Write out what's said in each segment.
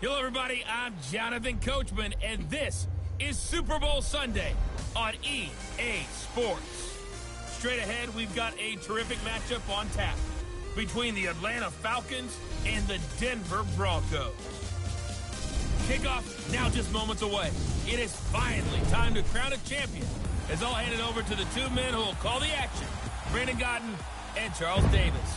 Hello, everybody. I'm Jonathan Coachman, and this is Super Bowl Sunday on EA Sports. Straight ahead, we've got a terrific matchup on tap between the Atlanta Falcons and the Denver Broncos. Kickoff now just moments away. It is finally time to crown a champion, as I'll hand it over to the two men who will call the action, Brandon Godden and Charles Davis.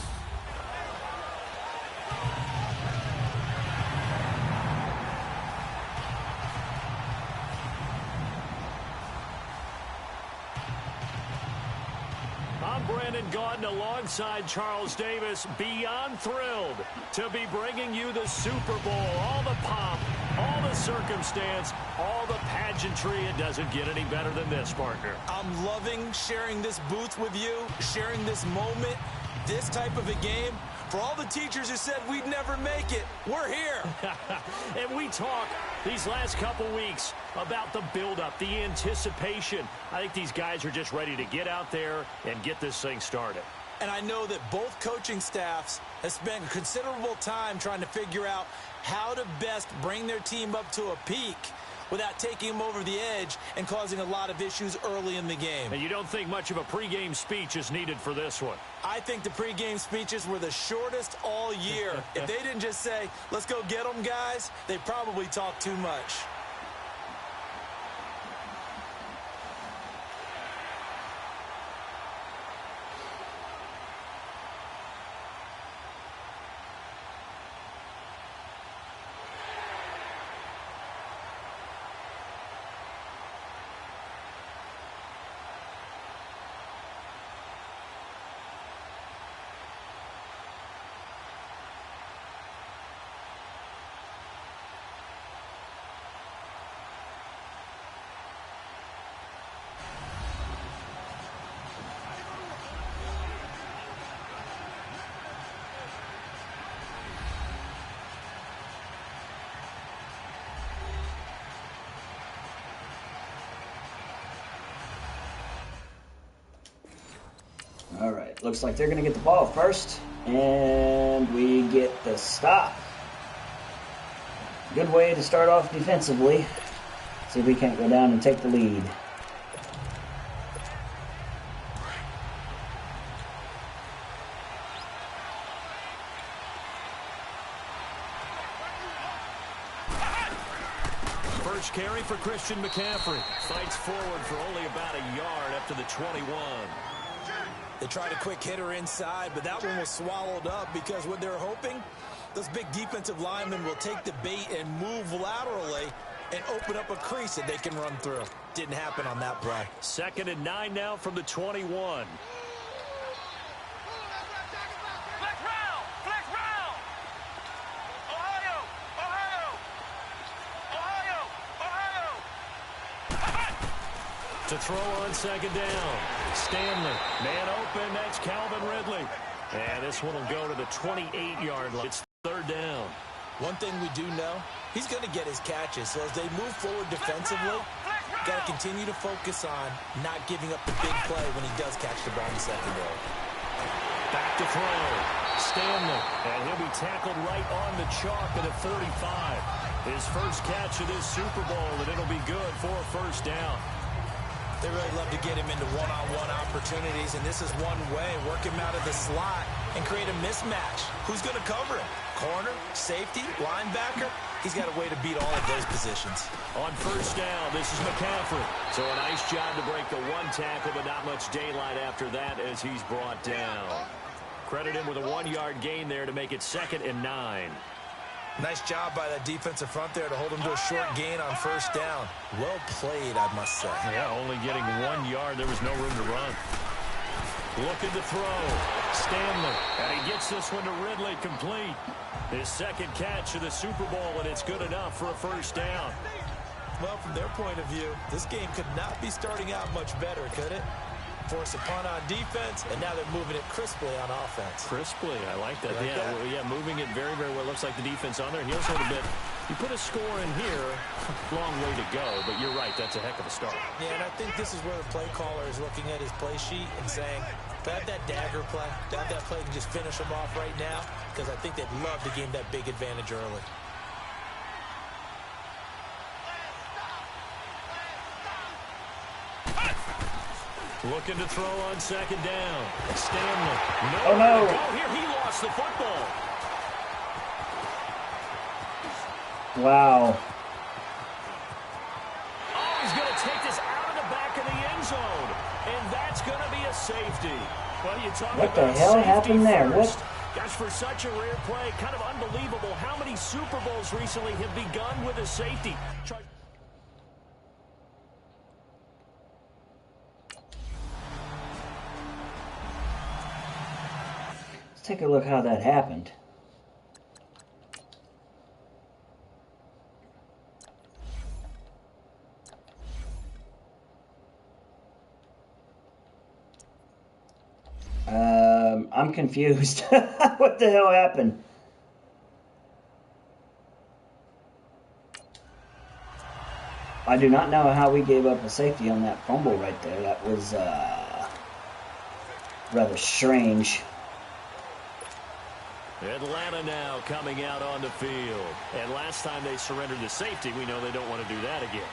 I'm Brandon Godden alongside Charles Davis, beyond thrilled to be bringing you the Super Bowl. All the pomp, all the circumstance, all the pageantry. It doesn't get any better than this, partner. I'm loving sharing this booth with you, sharing this moment, this type of a game. For all the teachers who said we'd never make it, we're here. And we talk these last couple weeks about the buildup, the anticipation. I think these guys are just ready to get out there and get this thing started. And I know that both coaching staffs have spent considerable time trying to figure out how to best bring their team up to a peak without taking them over the edge and causing a lot of issues early in the game. And you don't think much of a pregame speech is needed for this one? I think the pregame speeches were the shortest all year. If they didn't just say, let's go get them, guys, they probably talked too much. All right, looks like they're going to get the ball first, and we get the stop. Good way to start off defensively. See if we can't go down and take the lead. First carry for Christian McCaffrey. Fights forward for only about a yard up to the 21. They tried a quick hitter inside, but that one was swallowed up because what they're hoping, those big defensive linemen will take the bait and move laterally and open up a crease that they can run through. Didn't happen on that play. 2nd and 9 now from the 21. To throw on 2nd down. Stanley, man open, that's Calvin Ridley. And this one will go to the 28-yard line. It's 3rd down. One thing we do know, he's going to get his catches. So as they move forward defensively, got to continue to focus on not giving up the big play when he does catch the ball in the secondary. Back to throw. Stanley, and he'll be tackled right on the chalk at the 35. His first catch of this Super Bowl, and it'll be good for a first down. They really love to get him into one-on-one opportunities, and this is one way. Work him out of the slot and create a mismatch. Who's going to cover him? Corner, safety, linebacker? He's got a way to beat all of those positions. On first down, this is McCaffrey. So a nice job to break the one tackle, but not much daylight after that as he's brought down. Credit him with a 1-yard gain there to make it 2nd and 9. Nice job by that defensive front there to hold him to a short gain on first down. Well played, I must say. Yeah, only getting 1 yard. There was no room to run. Looking to throw. Stanley. And he gets this one to Ridley complete. His 2nd catch of the Super Bowl, and it's good enough for a first down. Well, from their point of view, this game could not be starting out much better, could it? Force a punt on defense, and now they're moving it crisply on offense. Crisply, I like that. Like that? Yeah, moving it very, very well. Looks like the defense on there. And here's a little bit. You put a score in here, long way to go, but you're right. That's a heck of a start. Yeah, and I think this is where the play caller is looking at his play sheet and saying, have that dagger play, have that play and just finish them off right now, because I think they'd love to gain that big advantage early. Looking to throw on second down. Stanley. Oh, no. Go here. He lost the football. Wow. Oh, he's going to take this out of the back of the end zone. And that's going to be a safety. Well, you talk What about the hell happened there? first. What? Gosh, for such a rare play, kind of unbelievable how many Super Bowls recently have begun with a safety. Let's take a look how that happened. I'm confused. What the hell happened? I do not know how we gave up a safety on that fumble right there. That was rather strange. Atlanta now coming out on the field. And last time they surrendered the safety, we know they don't want to do that again.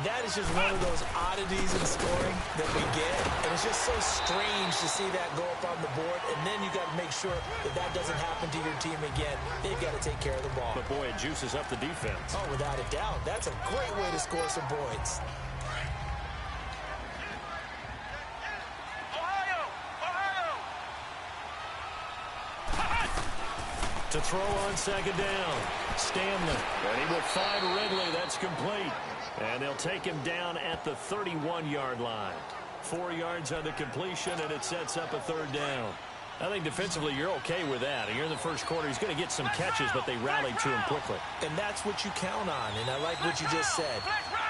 That is just one of those oddities in scoring that we get. And it's just so strange to see that go up on the board. And then you got to make sure that that doesn't happen to your team again. They've got to take care of the ball. But, boy, it juices up the defense. Oh, without a doubt. That's a great way to score some points. To throw on second down. Stanley. And he will find Ridley. That's complete. And they'll take him down at the 31-yard line. 4 yards on the completion, and it sets up a third down. I think defensively you're okay with that. And you're in the first quarter. He's going to get some catches, but they rallied to him quickly. And that's what you count on. And I like what you just said.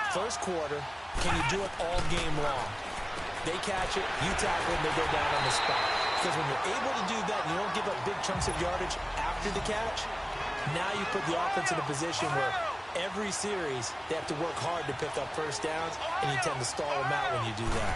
First quarter, can you do it all game long? They catch it, you tackle it, they go down on the spot. Because when you're able to do that, you don't give up big chunks of yardage after the catch. Now you put the offense in a position where every series they have to work hard to pick up first downs, and you tend to stall them out when you do that.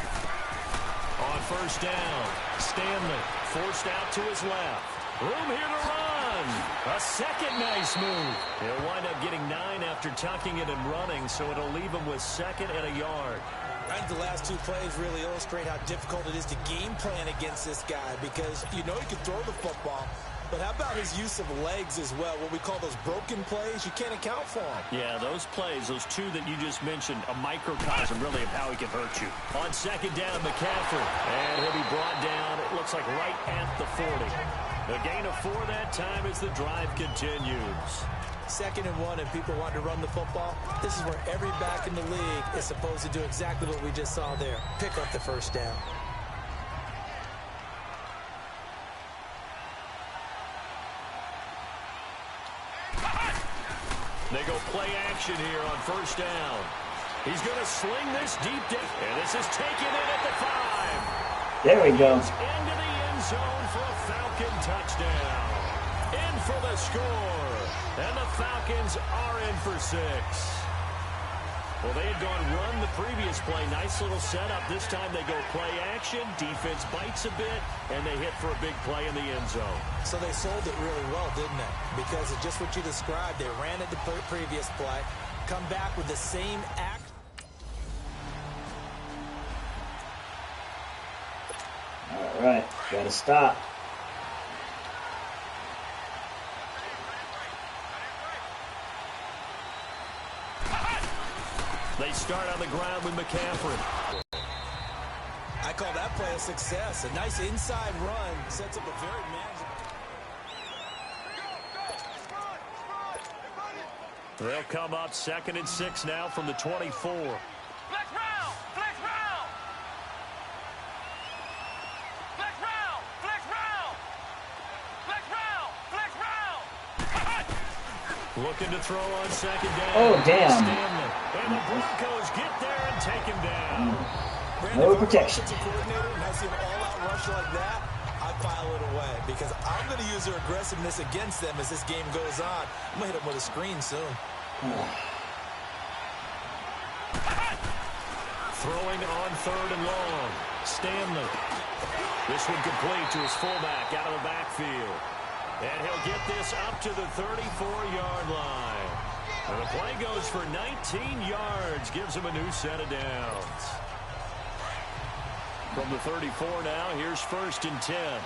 On first down, Stanley forced out to his left. Room here to run. A second nice move. He'll wind up getting 9 after tucking it and running, so it'll leave him with second and a yard. I think the last 2 plays really illustrate how difficult it is to game plan against this guy, because you know he can throw the football, but how about his use of legs as well? What we call those broken plays, you can't account for them. Yeah, those plays, those 2 that you just mentioned, a microcosm really of how he can hurt you. On second down, McCaffrey, and he'll be brought down, it looks like right at the 40. The gain of 4 that time as the drive continues. 2nd and 1, and people want to run the football. This is where every back in the league is supposed to do exactly what we just saw there. Pick up the first down. They go play action here on first down. He's going to sling this deep down, and this is taken in at the 5. There we go. Into the end zone for a Falcon touchdown. In for the score. And the Falcons are in for 6. Well, they had gone run the previous play. Nice little setup. This time they go play action. Defense bites a bit, and they hit for a big play in the end zone. So they sold it really well, didn't they? Because of just what you described. They ran it the previous play, come back with the same act. All right, gotta stop. They start on the ground with McCaffrey. I call that play a success. A nice inside run sets up a very manageable. They'll come up 2nd and 6 now from the 24. Flex round! Flex round! Flex round! Flex round! Flex round! Flex round! Looking to throw on second down. Oh, damn. Stanley. And the Broncos get there and take him down. No protection. Coordinator, and I see an all-out rush like that, I file it away because I'm going to use their aggressiveness against them as this game goes on. I'm going to hit them with a screen soon. Throwing on 3rd and long. Stanley. This one complete to his fullback out of the backfield. And he'll get this up to the 34-yard line. And the play goes for 19 yards. Gives him a new set of downs. From the 34 now, here's 1st and 10.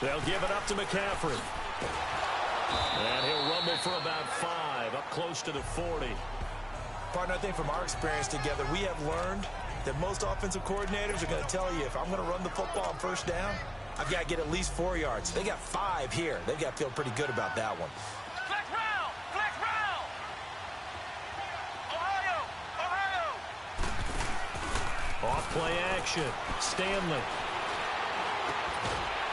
They'll give it up to McCaffrey. And he'll rumble for about 5, up close to the 40. Partner, I think from our experience together, we have learned that most offensive coordinators are going to tell you, if I'm going to run the football on 1st down, I've got to get at least 4 yards. They got 5 here. They've got to feel pretty good about that one. Flex round! Flex round! Ohio! Ohio! Off play action. Stanley.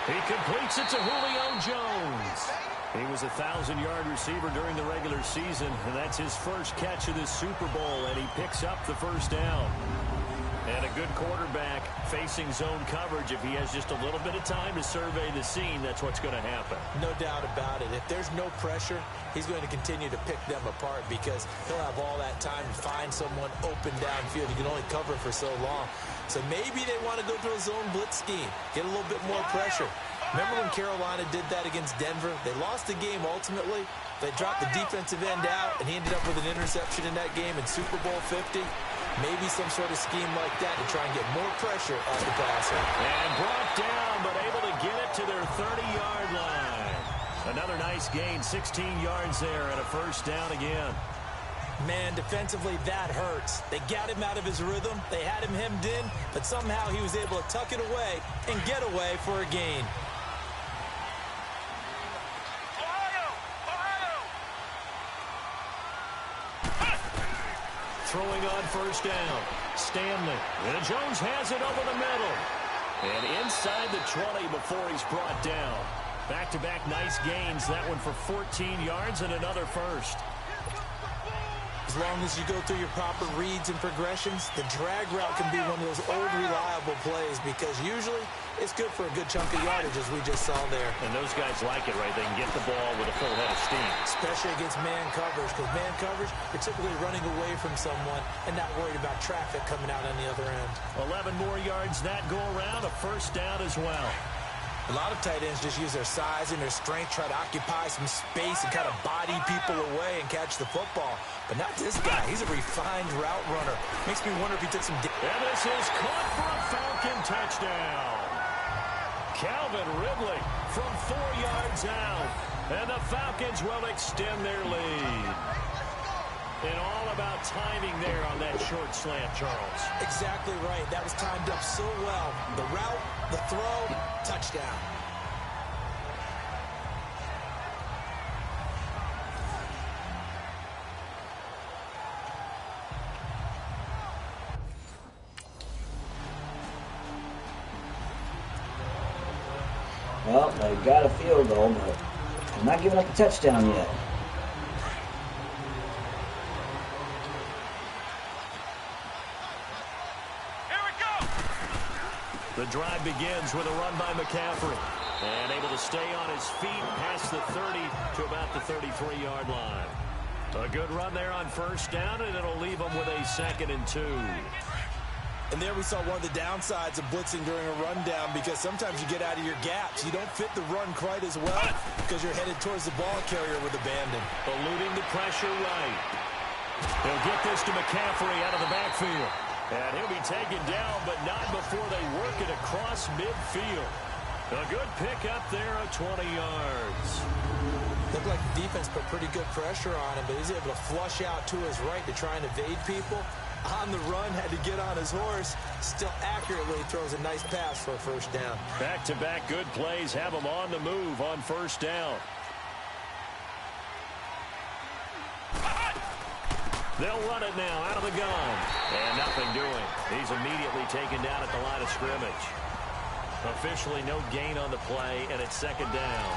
He completes it to Julio Jones. He was a 1,000-yard receiver during the regular season, and that's his first catch of this Super Bowl, and he picks up the 1st down. And a good quarterback facing zone coverage. If he has just a little bit of time to survey the scene, that's what's going to happen. No doubt about it. If there's no pressure, he's going to continue to pick them apart because he'll have all that time to find someone open downfield. He can only cover for so long. So maybe they want to go to a zone blitz scheme, get a little bit more pressure. Remember when Carolina did that against Denver? They lost the game ultimately. They dropped the defensive end out, and he ended up with an interception in that game in Super Bowl 50. Maybe some sort of scheme like that to try and get more pressure off the passer. And brought down, but able to get it to their 30-yard line. Another nice gain, 16 yards there, and a 1st down again. Man, defensively, that hurts. They got him out of his rhythm. They had him hemmed in, but somehow he was able to tuck it away and get away for a gain. Throwing on 1st down. Stanley. And Jones has it over the middle. And inside the 20 before he's brought down. Back-to-back nice gains. That one for 14 yards and another 1st. As long as you go through your proper reads and progressions, the drag route can be one of those old reliable plays because usually it's good for a good chunk of yardage, as we just saw there. And those guys like it, right? They can get the ball with a full head of steam. Especially against man coverage, because man coverage, you're typically running away from someone and not worried about traffic coming out on the other end. 11 more yards that go around, a 1st down as well. A lot of tight ends just use their size and their strength, try to occupy some space and kind of body people away and catch the football. But not this guy. He's a refined route runner. Makes me wonder if he took some... And this is caught for a Falcon touchdown. Calvin Ridley from 4 yards out. And the Falcons will extend their lead. And all about timing there on that short slant, Charles. Exactly right. That was timed up so well. The route, the throw, touchdown. Well, they got a field goal, but they're not giving up a touchdown yet. The drive begins with a run by McCaffrey. And able to stay on his feet past the 30 to about the 33-yard line. A good run there on 1st down, and it'll leave him with a 2nd and 2. And there we saw one of the downsides of blitzing during a rundown because sometimes you get out of your gaps. You don't fit the run quite as well because you're headed towards the ball carrier with abandon. Eluding the pressure right. They'll get this to McCaffrey out of the backfield. And he'll be taken down, but not before they work it across midfield. A good pickup there of 20 yards. Looked like the defense put pretty good pressure on him, but he's able to flush out to his right to try and evade people. On the run, had to get on his horse. Still accurately throws a nice pass for a 1st down. Back-to-back good plays have him on the move on 1st down. They'll run it now out of the gun. And nothing doing. He's immediately taken down at the line of scrimmage. Officially no gain on the play, and it's 2nd down.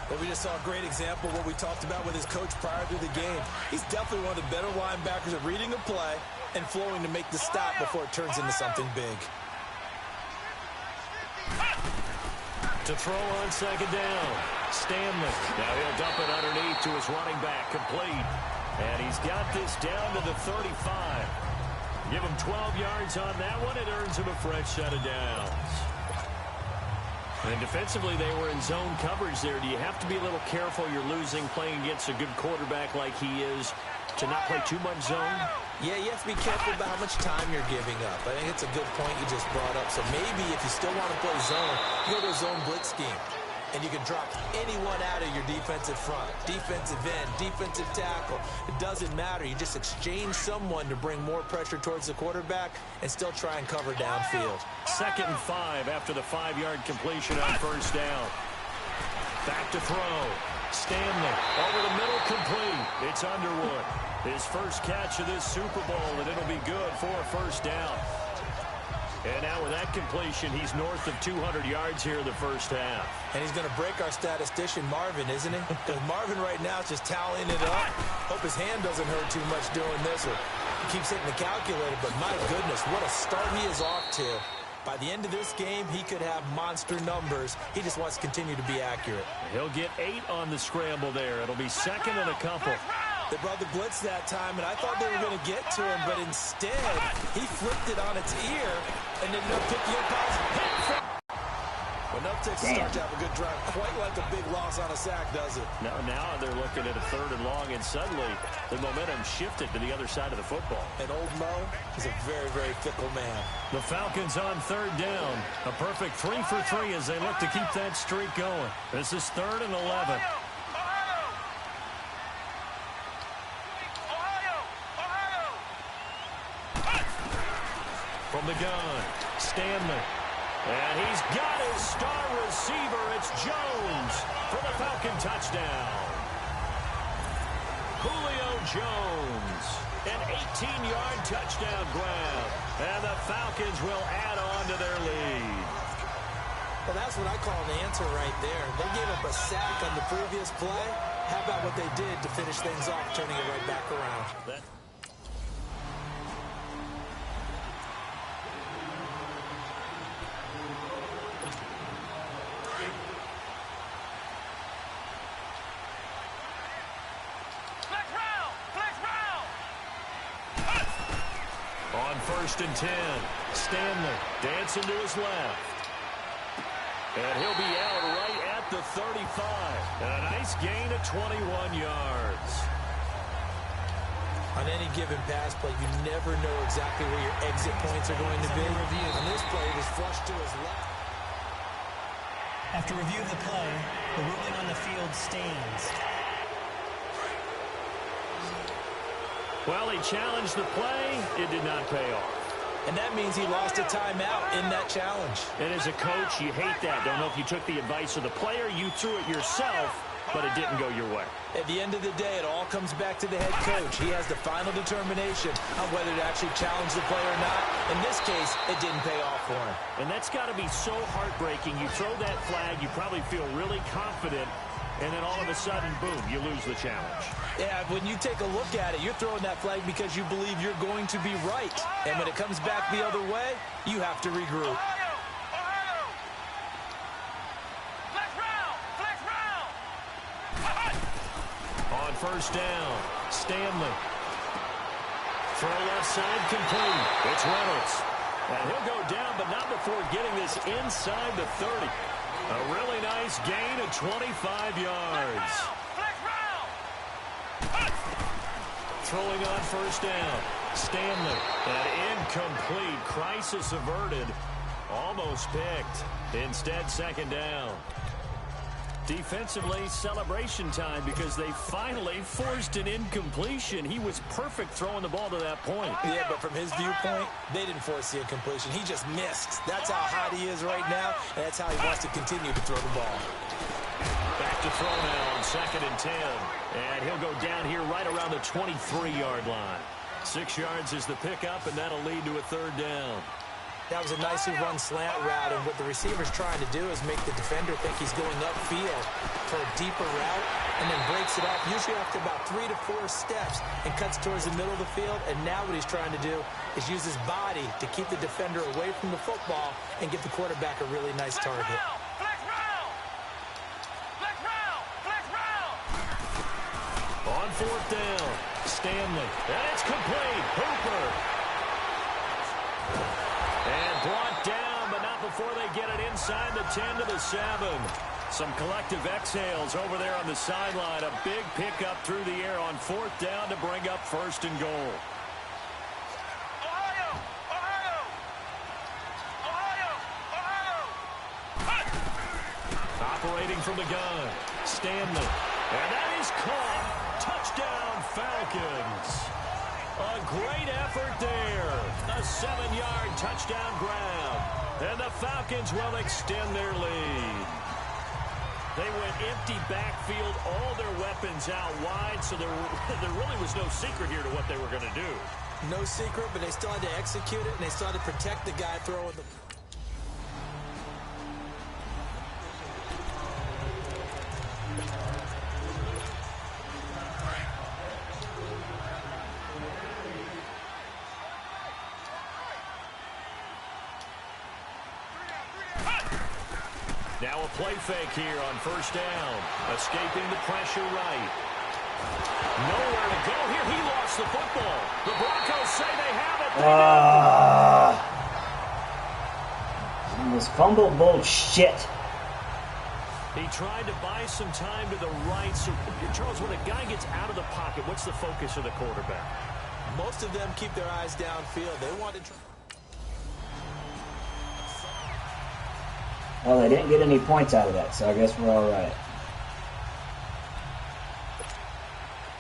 But we just saw a great example of what we talked about with his coach prior to the game. He's definitely one of the better linebackers at reading a play and flowing to make the stop before it turns into something big. To throw on 2nd down. Stanley. Now he'll dump it underneath to his running back. Complete. And he's got this down to the 35. Give him 12 yards on that one. It earns him a fresh set of downs. And defensively, they were in zone coverage there. Do you have to be a little careful? You're losing playing against a good quarterback like he is. to not play too much zone? Yeah, you have to be careful about how much time you're giving up. I think it's a good point you just brought up. So maybe if you still want to play zone, you go to a zone blitz scheme. And you can drop anyone out of your defensive front. Defensive end, defensive tackle. It doesn't matter. You just exchange someone to bring more pressure towards the quarterback and still try and cover downfield. 2nd and 5 after the 5-yard completion on first down. Back to throw. Stanley over the middle, complete. It's Underwood. His first catch of this Super Bowl, and it'll be good for a first down. And now with that completion, he's north of 200 yards here in the first half. And he's going to break our statistician, Marvin, isn't he? Because Marvin right now is just tallying it up. Hope his hand doesn't hurt too much doing this, or he keeps hitting the calculator. But my goodness, what a start he is off to. By the end of this game, he could have monster numbers. He just wants to continue to be accurate. He'll get 8 on the scramble there. It'll be 2nd and a couple. They brought the blitz that time, and I thought they were going to get to him, but instead, he flipped it on its ear and ended up picking up hit. Enough takes to start to have a good drive. Quite like a big loss on a sack, does it? Now they're looking at a 3rd and long, and suddenly the momentum shifted to the other side of the football. And old Mo is a very, very fickle man. The Falcons on 3rd down. A perfect 3 for 3 as they look to keep that streak going. This is 3rd and 11. From the gun, Stanley. And he's got his star receiver. It's Jones for the Falcon touchdown. Julio Jones, an 18-yard touchdown grab. And the Falcons will add on to their lead. Well, that's what I call an answer right there. They gave up a sack on the previous play. How about what they did to finish things off, turning it right back around? On 1st and 10, Stanley dancing to his left. And he'll be out right at the 35. And a nice gain of 21 yards. On any given pass play, you never know exactly where your exit points are going to be. On this play, it was flushed to his left. After review of the play, the ruling on the field stands. Well, he challenged the play. It did not pay off. And that means he lost a timeout in that challenge. And as a coach, you hate that. Don't know if you took the advice of the player, you threw it yourself, but it didn't go your way. At the end of the day, it all comes back to the head coach. He has the final determination on whether to actually challenge the play or not. In this case, it didn't pay off for him. And that's got to be so heartbreaking. You throw that flag, you probably feel really confident, and then all of a sudden, boom, you lose the challenge. Yeah, when you take a look at it, you're throwing that flag because you believe you're going to be right. And when it comes back the other way, you have to regroup. On 1st down, Stanley. Throw left side complete. It's Reynolds. And he'll go down, but not before getting this inside the 30. A really nice gain of 25 yards. Throwing on 1st down, Stanley. An incomplete. Crisis averted. Almost picked. Instead, 2nd down. Defensively, celebration time because they finally forced an incompletion. He was perfect throwing the ball to that point. Yeah, but from his viewpoint, they didn't force the incompletion. He just missed. That's how hot he is right now, and that's how he wants to continue to throw the ball. Back to throw now on 2nd and 10. And he'll go down here right around the 23-yard line. 6 yards is the pickup, and that'll lead to a 3rd down. That was a nicely run slant route, and what the receiver's trying to do is make the defender think he's going upfield for a deeper route, and then breaks it off, usually after about 3 to 4 steps, and cuts towards the middle of the field. And now what he's trying to do is use his body to keep the defender away from the football and give the quarterback a really nice target. On 4th down, Stanley, and it's complete. Hooper. And brought down, but not before they get it inside the 10 to the 7. Some collective exhales over there on the sideline. A big pickup through the air on 4th down to bring up 1st and goal. Operating from the gun, Stanley. And that is caught. Touchdown, Falcons. A great effort there. A 7-yard touchdown grab. And the Falcons will extend their lead. They went empty backfield, all their weapons out wide, so there really was no secret here to what they were going to do. No secret, but they still had to execute it, and they still had to protect the guy throwing the... Now a play fake here on 1st down. Escaping the pressure right. Nowhere to go here. He lost the football. The Broncos say they have it. This fumble bullshit. He tried to buy some time to the right. So, Charles, when a guy gets out of the pocket, what's the focus of the quarterback? Most of them keep their eyes downfield. They want to... Well, they didn't get any points out of that, so I guess we're all right.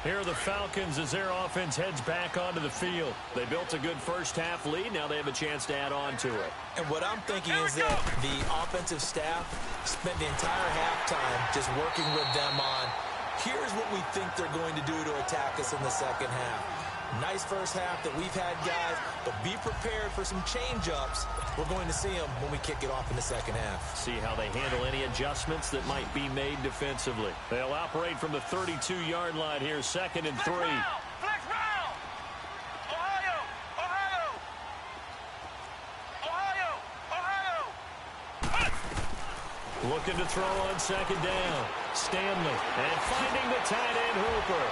Here are the Falcons as their offense heads back onto the field. They built a good first-half lead. Now they have a chance to add on to it. And what I'm thinking is that the offensive staff spent the entire halftime just working with them on, here's what we think they're going to do to attack us in the second half. Nice first half that we've had, guys, but be prepared for some change-ups. We're going to see them when we kick it off in the second half. See how they handle any adjustments that might be made defensively. They'll operate from the 32-yard line here, 2nd and 3. Flex round. Ohio. Looking to throw on 2nd down. Stanley, and finding the tight end Hooper.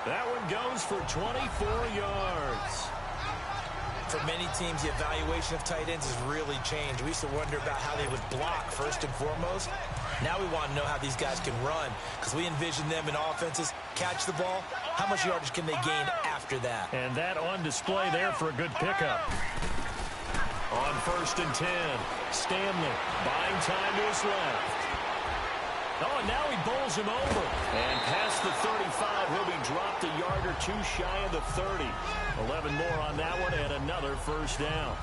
That one goes for 24 yards. For many teams, the evaluation of tight ends has really changed. We used to wonder about how they would block first and foremost. Now we want to know how these guys can run, because we envision them in offenses catch the ball. How much yardage can they gain after that? And that on display there for a good pickup. On 1st and 10, Stanley buying time to his left. Oh, and now he bowls him over. And past the 35, he'll be dropped a yard or two shy of the 30. 11 more on that one and another 1st down.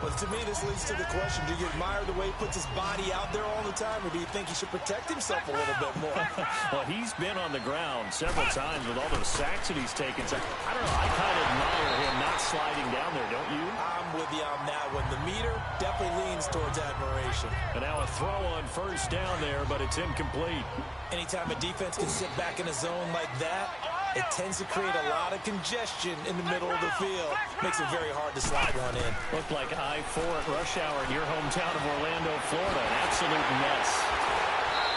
Well, to me, this leads to the question, do you admire the way he puts his body out there all the time, or do you think he should protect himself a little bit more? Well, he's been on the ground several times with all those sacks that he's taken. So, I don't know, I kind of admire him not sliding down there, don't you? I'm with you on that one. The meter definitely leans towards admiration. And now a throw on 1st down there, but it's incomplete. Anytime a defense can sit back in a zone like that, it tends to create a lot of congestion in the middle of the field. Makes it very hard to slide one in. Looked like I-4 at rush hour in your hometown of Orlando, Florida. An absolute mess.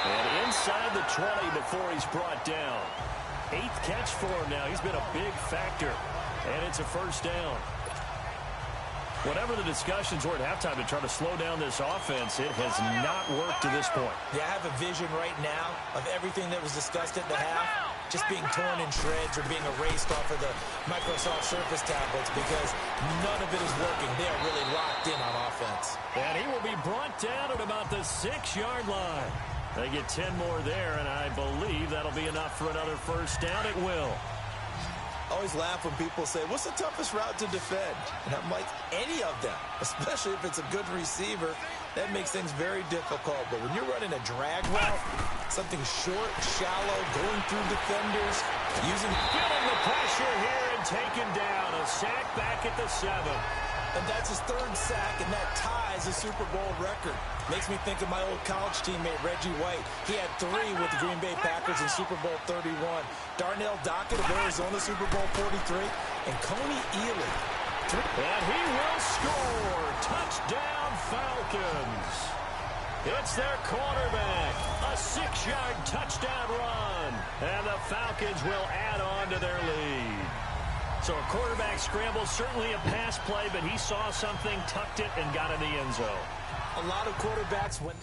And inside the 20 before he's brought down. 8th catch for him now. He's been a big factor. And it's a 1st down. Whatever the discussions were at halftime to try to slow down this offense, it has not worked to this point. Yeah, I have a vision right now of everything that was discussed at the half just being torn in shreds or being erased off of the Microsoft Surface tablets, because none of it is working. They are really locked in on offense. And he will be brought down at about the 6-yard line. They get 10 more there, and I believe that'll be enough for another 1st down. It will. I always laugh when people say, what's the toughest route to defend? And I'm like, any of them, especially if it's a good receiver. That makes things very difficult. But when you're running a drag route, something short, shallow, going through defenders, feeling the pressure here and taken down. A sack back at the 7. And that's his 3rd sack, and that ties a Super Bowl record. Makes me think of my old college teammate, Reggie White. He had 3 with the Green Bay Packers in Super Bowl 31. Darnell Dockett of Arizona, Super Bowl 43. And Coney Ealy. And he will score. Touchdown, Falcons. It's their quarterback. A 6-yard touchdown run. And the Falcons will add on to their lead. So a quarterback scramble, certainly a pass play, but he saw something, tucked it, and got in the end zone. A lot of quarterbacks when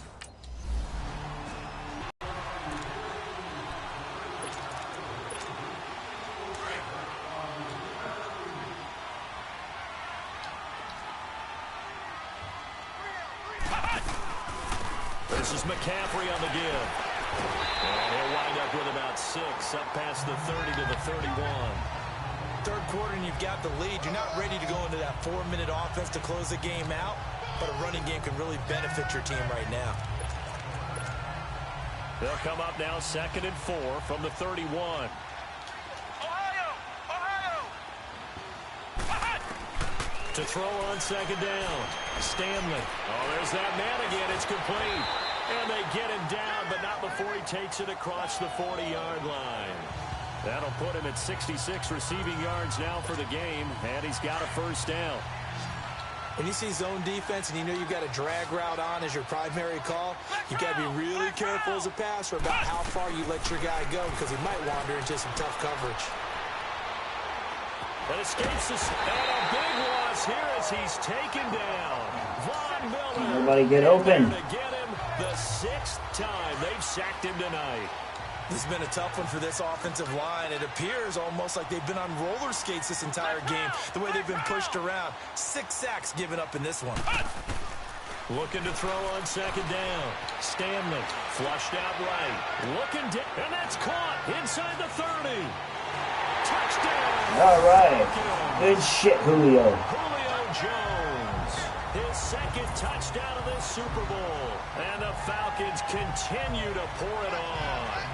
this is McCaffrey on the give. And he'll wind up with about 6, up past the 30 to the 31. third quarter and you've got the lead, you're not ready to go into that 4-minute offense to close the game out, but a running game can really benefit your team right now. They'll come up now 2nd and 4 from the 31. Ohio! To throw on 2nd down. Stanley. Oh, there's that man again. It's complete. And they get him down, but not before he takes it across the 40-yard line. That'll put him at 66 receiving yards now for the game, and he's got a first down. When you see zone defense and you know you've got a drag route on as your primary call, you've got to be really careful as a passer about how far you let your guy go because he might wander into some tough coverage. But escapes this, and a big loss here as he's taken down. Von Miller. Everybody get open. To get him the 6th time they've sacked him tonight. This has been a tough one for this offensive line. It appears almost like they've been on roller skates this entire game, the way they've been pushed around. 6 sacks given up in this one. Looking to throw on 2nd down. Stanley flushed out right. Looking down, and that's caught inside the 30. Touchdown. All right. Good shit, Julio. Julio Jones. His 2nd touchdown of this Super Bowl. And the Falcons continue to pour it on.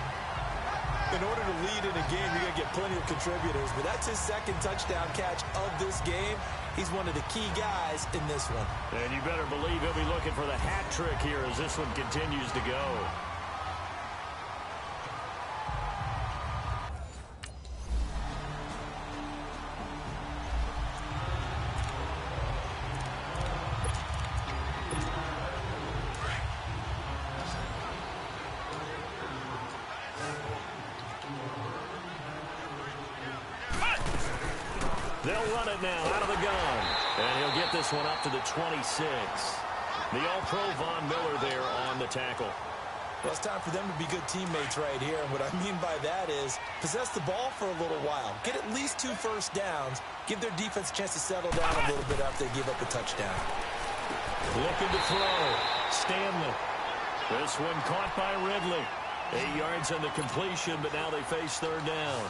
In order to lead in a game, you're going to get plenty of contributors, but that's his 2nd touchdown catch of this game. He's one of the key guys in this one. And you better believe he'll be looking for the hat trick here as this one continues to go. They'll run it now out of the gun. And he'll get this one up to the 26. The All-Pro Von Miller there on the tackle. Well, it's time for them to be good teammates right here. And what I mean by that is possess the ball for a little while. Get at least 2 first downs. Give their defense a chance to settle down a little bit after they give up a touchdown. Looking to throw. Stanley. This one caught by Ridley. 8 yards on the completion, but now they face 3rd down.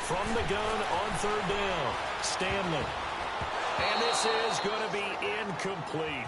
From the gun on 3rd down. Stanley. And this is going to be incomplete.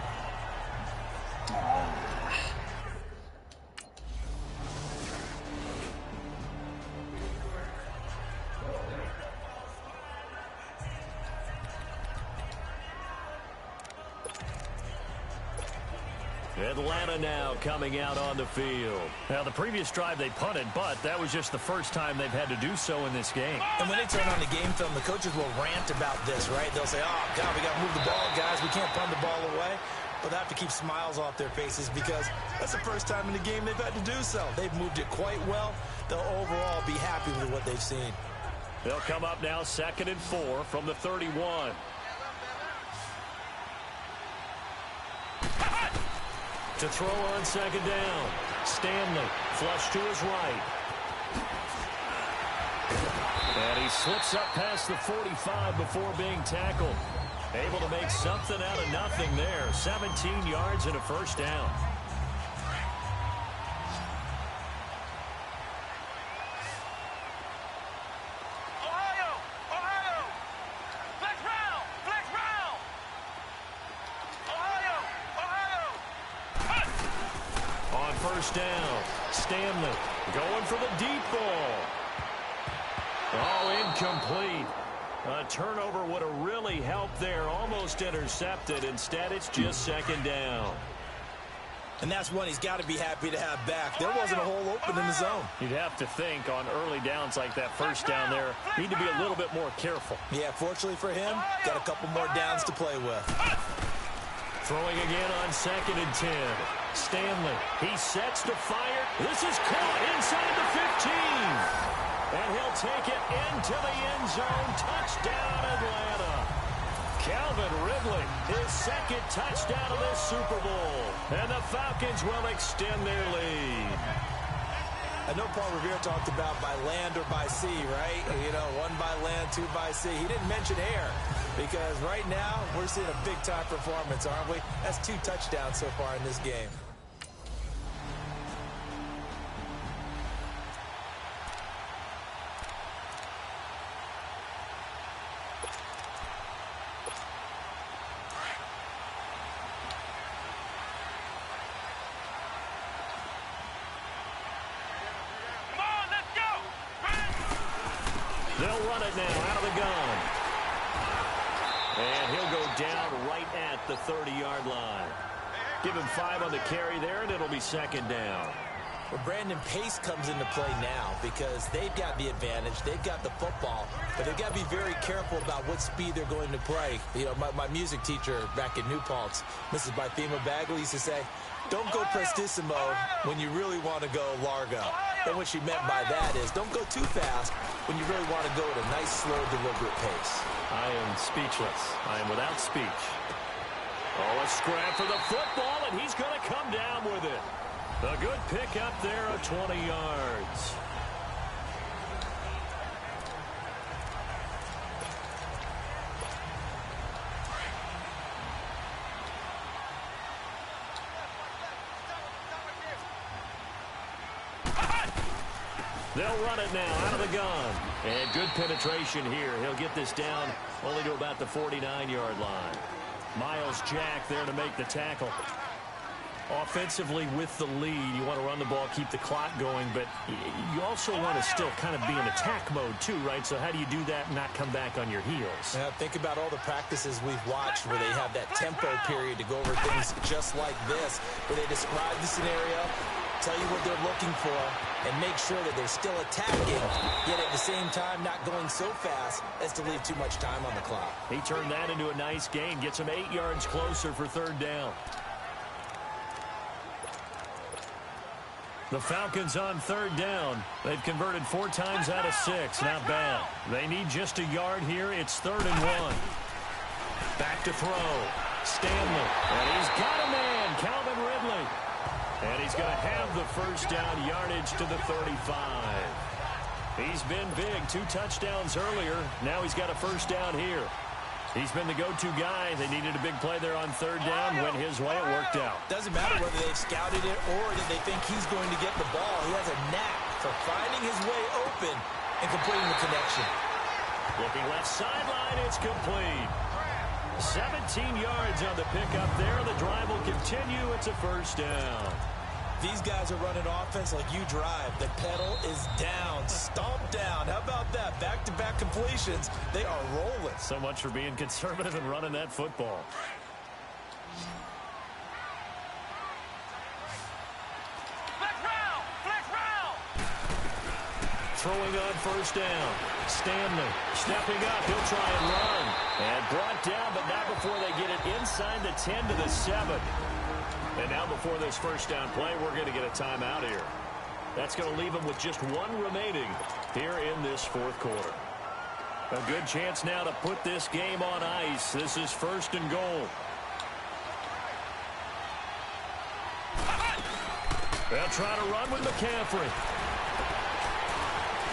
Atlanta now coming out on the field. Now, the previous drive they punted, but that was just the first time they've had to do so in this game. And when they turn on the game film, the coaches will rant about this, right? They'll say, oh, God, we got to move the ball, guys. We can't punt the ball away. But they have to keep smiles off their faces because that's the first time in the game they've had to do so. They've moved it quite well. They'll overall be happy with what they've seen. They'll come up now 2nd and 4 from the 31. To throw on 2nd down. Stanley flush to his right. And he slips up past the 45 before being tackled. Able to make something out of nothing there. 17 yards and a first down. First down. Stanley going for the deep ball. Oh, incomplete. A turnover would have really helped there. Almost intercepted. Instead, it's just 2nd down. And that's one he's got to be happy to have back. There wasn't a hole open in the zone. You'd have to think on early downs like that first down there, need to be a little bit more careful. Yeah, fortunately for him, got a couple more downs to play with. Throwing again on 2nd and 10. Stanley, he sets to fire. This is caught inside the 15. And he'll take it into the end zone. Touchdown, Atlanta. Calvin Ridley, his second touchdown of this Super Bowl. And the Falcons will extend their lead. I know Paul Revere talked about by land or by sea, right? You know, one by land, two by sea. He didn't mention air because right now we're seeing a big-time performance, aren't we? That's 2 touchdowns so far in this game. They'll run it now out of the gun. And he'll go down right at the 30-yard line. Give him 5 on the carry there, and it'll be second down. Well, Brandon, pace comes into play now because they've got the advantage. They've got the football, but they've got to be very careful about what speed they're going to play. You know, my music teacher back in New Paltz, Mrs. Bythema Bagley, used to say, don't go prestissimo when you really want to go largo. And what she meant by that is don't go too fast when you really want to go at a nice, slow, deliberate pace. I am speechless. I am without speech. Oh, a scrap for the football, and he's going to come down with it. A good pick up there of 20 yards. They'll run it now out of the gun. And good penetration here. He'll get this down only to about the 49-yard line. Miles Jack there to make the tackle. Offensively with the lead, you want to run the ball, keep the clock going, but you also want to still kind of be in attack mode too, right? So how do you do that and not come back on your heels? Yeah, think about all the practices we've watched where they have that tempo period to go over things just like this, where they describe the scenario, tell you what they're looking for, and make sure that they're still attacking, yet at the same time not going so fast as to leave too much time on the clock. He turned that into a nice gain, gets him 8 yards closer for third down. The Falcons on third down. They've converted 4 times out of 6. Not bad. They need just a yard here. It's 3rd and 1. Back to throw. Stanley. And he's got a man. Calvin Ridley. And he's going to have the first down yardage to the 35. He's been big. 2 touchdowns earlier. Now he's got a first down here. He's been the go-to guy. They needed a big play there on third down. Went his way. It worked out. Doesn't matter whether they've scouted it or that they think he's going to get the ball. He has a knack for finding his way open and completing the connection. Looking left sideline. It's complete. 17 yards on the pickup there. The drive will continue. It's a first down. These guys are running offense like you drive. The pedal is down, stomped down. How about that? Back-to-back completions. They are rolling. So much for being conservative and running that football. Flex round. Throwing on first down. Stanley stepping up. He'll try and run. And brought down, but not before they get it inside the 10 to the 7. And now before this first down play, we're going to get a timeout here. That's going to leave them with just 1 remaining here in this 4th quarter. A good chance now to put this game on ice. This is 1st and goal. They'll try to run with McCaffrey.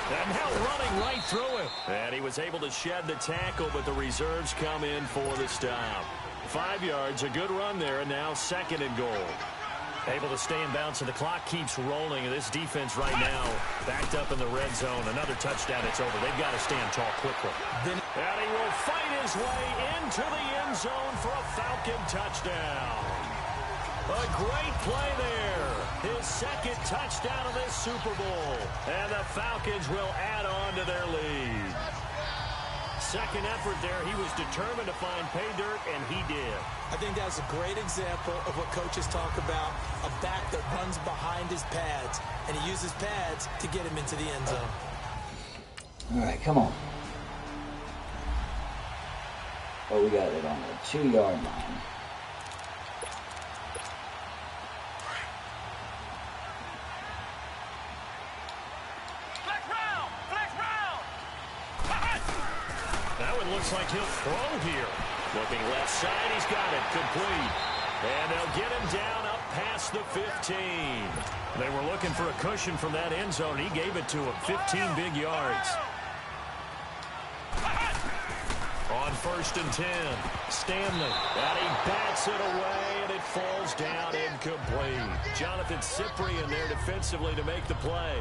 And now running right through him. And he was able to shed the tackle, but the reserves come in for the stop. 5 yards, a good run there, and now 2nd and goal. Able to stay in bounds, and the clock keeps rolling. And this defense right now backed up in the red zone. Another touchdown, it's over. They've got to stand tall quickly. And he will fight his way into the end zone for a Falcon touchdown. A great play there. His 2nd touchdown of this Super Bowl. And the Falcons will add on to their lead. 2nd effort there. He was determined to find pay dirt, and he did. I think that's a great example of what coaches talk about, a back that runs behind his pads, and he uses pads to get him into the end zone. All right, come on. Oh, we got it on the 2-yard line. it looks like he'll throw here. Looking left side, he's got it. Complete. And they'll get him down up past the 15. They were looking for a cushion from that end zone. He gave it to him. 15 big yards. On 1st and 10, Stanley. And he bats it away, and it falls down incomplete. Jonathan Cyprien there defensively to make the play.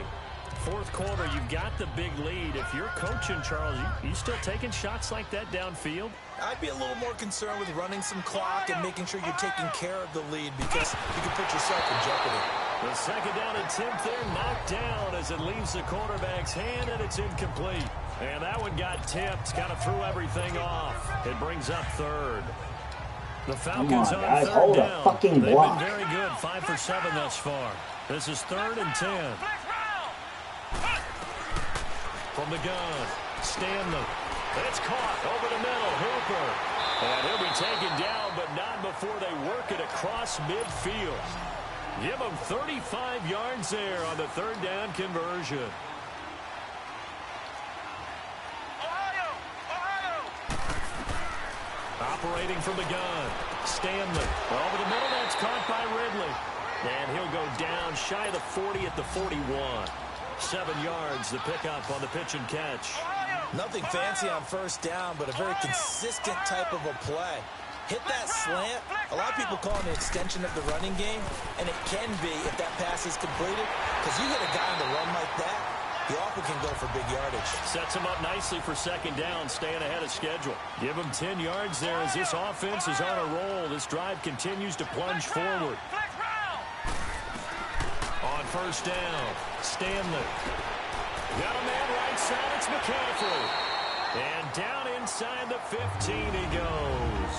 4th quarter, you've got the big lead. If you're coaching, Charles, you still taking shots like that downfield? I'd be a little more concerned with running some clock and making sure you're taking care of the lead because you can put yourself in jeopardy. The 2nd down attempt there knocked down as it leaves the quarterback's hand, and it's incomplete. And that one got tipped, kind of threw everything off. It brings up 3rd. The Falcons on guys, 3rd hold down. a fucking They've block. been very good, 5 for 7 thus far. This is 3rd and 10. From the gun, Stanley. It's caught over the middle, Hooper. And he'll be taken down, but not before they work it across midfield. Give him 35 yards there on the 3rd down conversion. Operating from the gun, Stanley. Over the middle, that's caught by Ridley. And he'll go down shy of the 40 at the 41. 7 yards the pickup on the pitch and catch. Nothing fancy on 1st down, but a very consistent type of a play. Hit that slant. A lot of people call it an extension of the running game, and it can be if that pass is completed, because you hit a guy on the run like that, he often can go for big yardage. Sets him up nicely for 2nd down, staying ahead of schedule. Give him 10 yards there as this offense is on a roll. This drive continues to plunge forward. On 1st down, Stanley. Got a man right side, it's McCaffrey. And down inside the 15 he goes.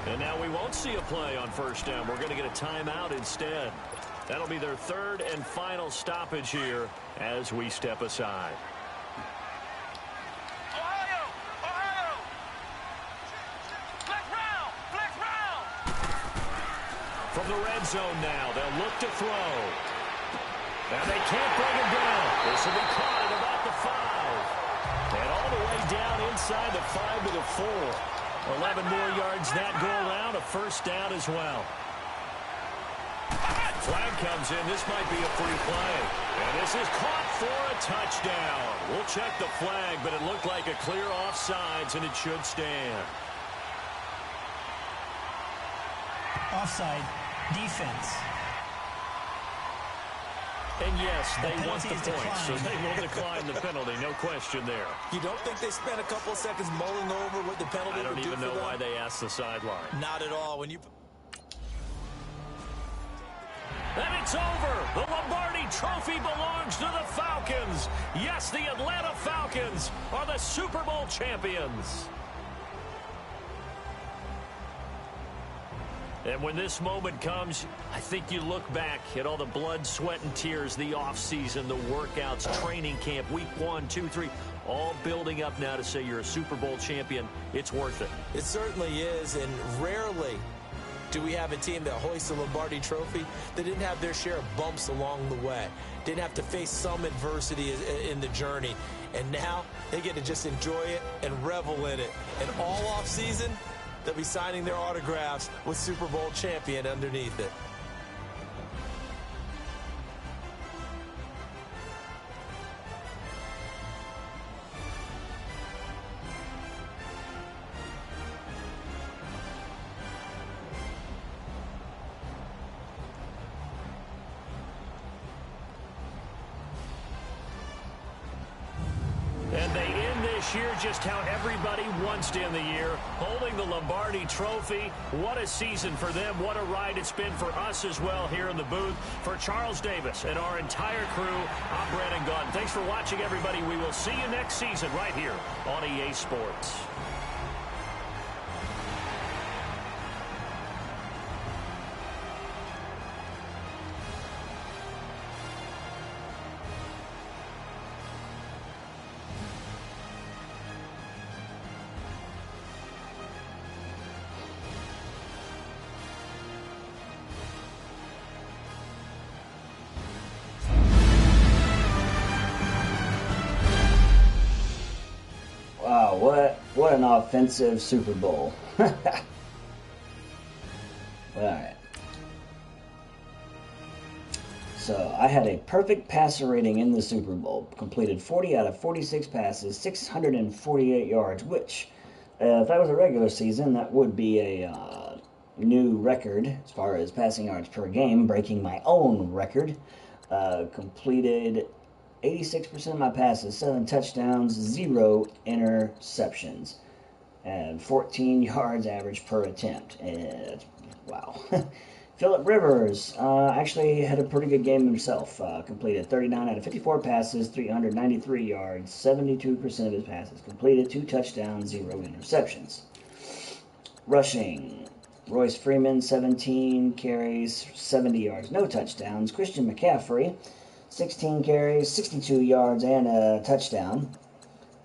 And now we won't see a play on 1st down. We're going to get a timeout instead. That'll be their 3rd and final stoppage here as we step aside. From the red zone now, they'll look to throw. And they can't bring him down. This will be caught at about the 5. And all the way down inside the 5 to the 4. 11 more yards that go around, a 1st down as well. Flag comes in. This might be a free play. And this is caught for a touchdown. We'll check the flag, but it looked like a clear offsides, and it should stand. Offside. Defense. And yes, they want the penalty is points, so declined. they will decline the penalty, no question there. You don't think they spent a couple of seconds mulling over what the penalty I don't would do even for know them? why they asked the sideline. Not at all. When you... And it's over. The Lombardi Trophy belongs to the Falcons. Yes, the Atlanta Falcons are the Super Bowl champions. And when this moment comes, I think you look back at all the blood, sweat, and tears, the offseason, the workouts, training camp, week 1, 2, 3, all building up now to say you're a Super Bowl champion. It's worth it. It certainly is, and rarely do we have a team that hoists a Lombardi Trophy that didn't have their share of bumps along the way, didn't have to face some adversity in the journey, and now they get to just enjoy it and revel in it. And all offseason, they'll be signing their autographs with Super Bowl champion underneath it. And they end this year just how everybody wants to end the year, holding the Lombardi Trophy. What a season for them. What a ride it's been for us as well here in the booth. For Charles Davis and our entire crew, I'm Brandon Gaudin. Thanks for watching, everybody. We will see you next season right here on EA Sports. Wow, Wow, what an offensive Super Bowl. Alright. So, I had a perfect passer rating in the Super Bowl. Completed 40 out of 46 passes, 648 yards, which, if that was a regular season, that would be a new record as far as passing yards per game, breaking my own record. Completed 86% of my passes, 7 touchdowns, 0 interceptions, and 14 yards average per attempt. And, wow. Phillip Rivers actually had a pretty good game himself. Completed 39 out of 54 passes, 393 yards, 72% of his passes completed, 2 touchdowns, 0 interceptions. Rushing, Royce Freeman, 17 carries, 70 yards, no touchdowns. Christian McCaffrey, 16 carries, 62 yards, and a touchdown.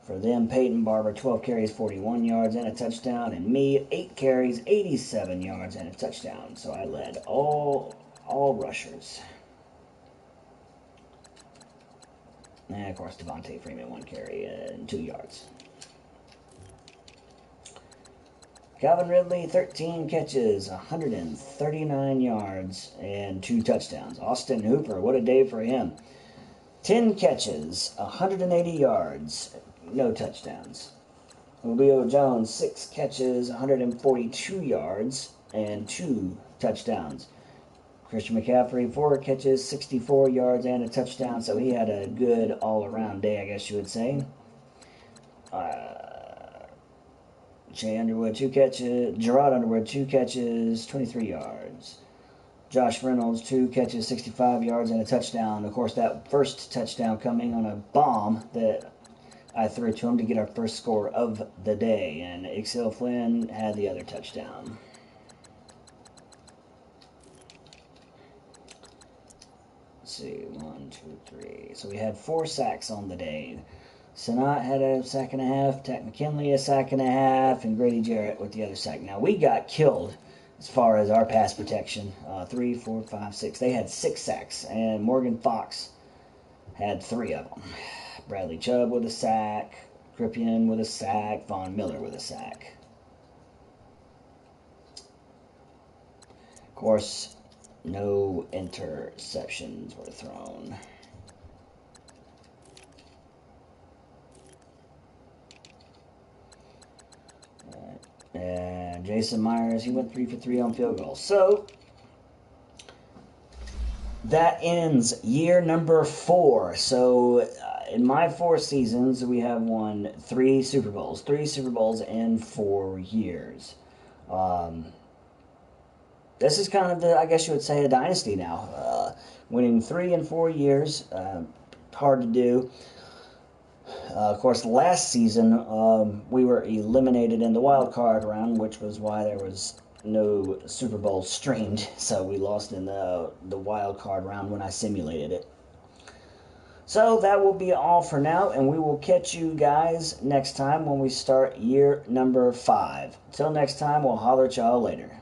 For them, Peyton Barber, 12 carries, 41 yards, and a touchdown. And me, 8 carries, 87 yards, and a touchdown. So I led all rushers. And, of course, Devontae Freeman, 1 carry and 2 yards. Calvin Ridley, 13 catches, 139 yards, and 2 touchdowns. Austin Hooper, what a day for him. 10 catches, 180 yards, no touchdowns. Julio Jones, 6 catches, 142 yards, and 2 touchdowns. Christian McCaffrey, 4 catches, 64 yards, and a touchdown, so he had a good all-around day, I guess you would say. Jay Underwood, 2 catches. Gerard Underwood, 2 catches, 23 yards. Josh Reynolds, 2 catches, 65 yards, and a touchdown. Of course, that first touchdown coming on a bomb that I threw to him to get our first score of the day. And Exil Flynn had the other touchdown. Let's see, 1, 2, 3. So we had 4 sacks on the day. Sanat had a sack and a half, Tack McKinley a sack and a half, and Grady Jarrett with the other sack. Now, we got killed as far as our pass protection. 3, 4, 5, 6. They had 6 sacks, and Morgan Fox had 3 of them. Bradley Chubb with a sack, Kripien with a sack, Von Miller with a sack. Of course, no interceptions were thrown. And Jason Myers, he went 3 for 3 on field goals. So, that ends year number 4. So, in my 4 seasons, we have won 3 Super Bowls. 3 Super Bowls in 4 years. This is kind of, I guess you would say, a dynasty now. Winning 3 in 4 years, hard to do. Of course, last season, we were eliminated in the wild card round, which was why there was no Super Bowl streamed. So we lost in the wild card round when I simulated it. So that will be all for now, and we will catch you guys next time when we start year number 5. Till next time, we'll holler at y'all later.